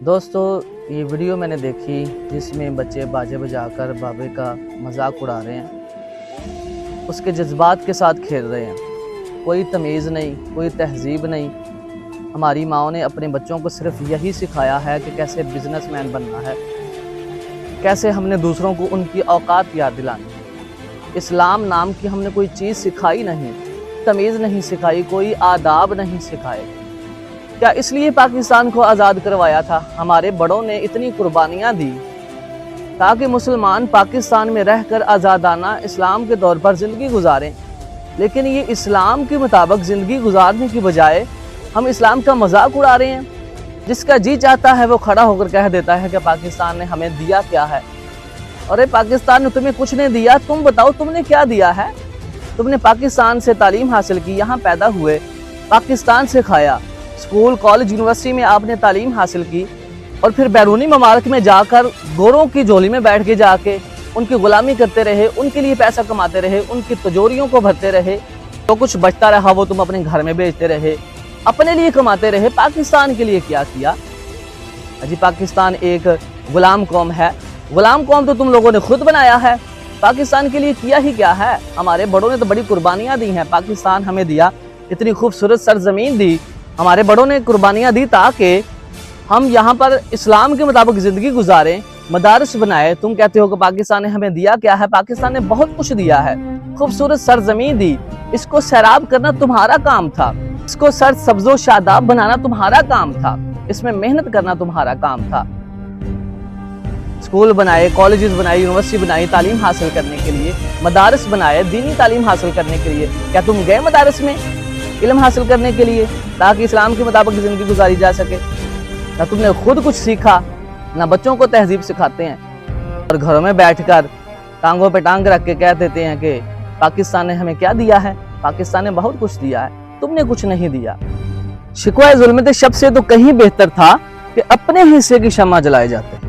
दोस्तों, ये वीडियो मैंने देखी जिसमें बच्चे बाजे बजाकर बाबे का मजाक उड़ा रहे हैं, उसके जज्बात के साथ खेल रहे हैं। कोई तमीज़ नहीं, कोई तहजीब नहीं। हमारी माओं ने अपने बच्चों को सिर्फ यही सिखाया है कि कैसे बिजनेसमैन बनना है, कैसे हमने दूसरों को उनकी औकात याद दिलानी है। इस्लाम नाम की हमने कोई चीज़ सिखाई नहीं, तमीज़ नहीं सिखाई, कोई आदाब नहीं सिखाए। क्या इसलिए पाकिस्तान को आज़ाद करवाया था? हमारे बड़ों ने इतनी कुर्बानियाँ दी ताकि मुसलमान पाकिस्तान में रहकर आज़ादाना इस्लाम के तौर पर ज़िंदगी गुजारें। लेकिन ये इस्लाम के मुताबिक ज़िंदगी गुजारने की बजाय हम इस्लाम का मजाक उड़ा रहे हैं। जिसका जी चाहता है वो खड़ा होकर कह देता है कि पाकिस्तान ने हमें दिया क्या है। अरे पाकिस्तान ने तुम्हें कुछ नहीं दिया, तुम बताओ तुमने क्या दिया है? तुमने पाकिस्तान से तालीम हासिल की, यहाँ पैदा हुए, पाकिस्तान से खाया, स्कूल कॉलेज यूनिवर्सिटी में आपने तालीम हासिल की और फिर बैरूनी ममालिक में जाकर गोरों की झोली में बैठ के जाके उनकी गुलामी करते रहे, उनके लिए पैसा कमाते रहे, उनकी तिजोरियों को भरते रहे। तो कुछ बचता रहा वो तुम अपने घर में बेचते रहे, अपने लिए कमाते रहे। पाकिस्तान के लिए क्या किया? अजी पाकिस्तान एक गुलाम कौम है। गुलाम कौम तो तुम लोगों ने खुद बनाया है। पाकिस्तान के लिए किया ही क्या है? हमारे बड़ों ने तो बड़ी कुर्बानियाँ दी हैं। पाकिस्तान हमें दिया, इतनी खूबसूरत सरजमीन दी, हमारे बड़ों ने कुर्बानियाँ दी ताकि हम यहाँ पर इस्लाम के मुताबिक ज़िंदगी गुजारें, मदारस बनाए। तुम कहते हो कि पाकिस्तान ने हमें दिया क्या है? पाकिस्तान ने बहुत कुछ दिया है, खूबसूरत सरजमीन दी। इसको सैराब करना तुम्हारा काम था, इसको सर सब्जो शादाब बनाना तुम्हारा काम था, इसमें मेहनत करना तुम्हारा काम था। स्कूल बनाए, कॉलेजेस बनाए, यूनिवर्सिटी बनाई तालीम हासिल करने के लिए, मदारस बनाए दीनी तालीम हासिल करने के लिए। क्या तुम गए मदारस में इल्म हासिल करने के लिए ताकि इस्लाम के मुताबिक ज़िंदगी गुजारी जा सके? ना तुमने खुद कुछ सीखा, ना बच्चों को तहजीब सिखाते हैं और घरों में बैठकर टांगों पे टांग रख के कह देते हैं कि पाकिस्तान ने हमें क्या दिया है। पाकिस्तान ने बहुत कुछ दिया है, तुमने कुछ नहीं दिया। शिकवा ज़ुल्मत शब से तो कहीं बेहतर था कि अपने हिस्से की शम्मा जलाए जाते।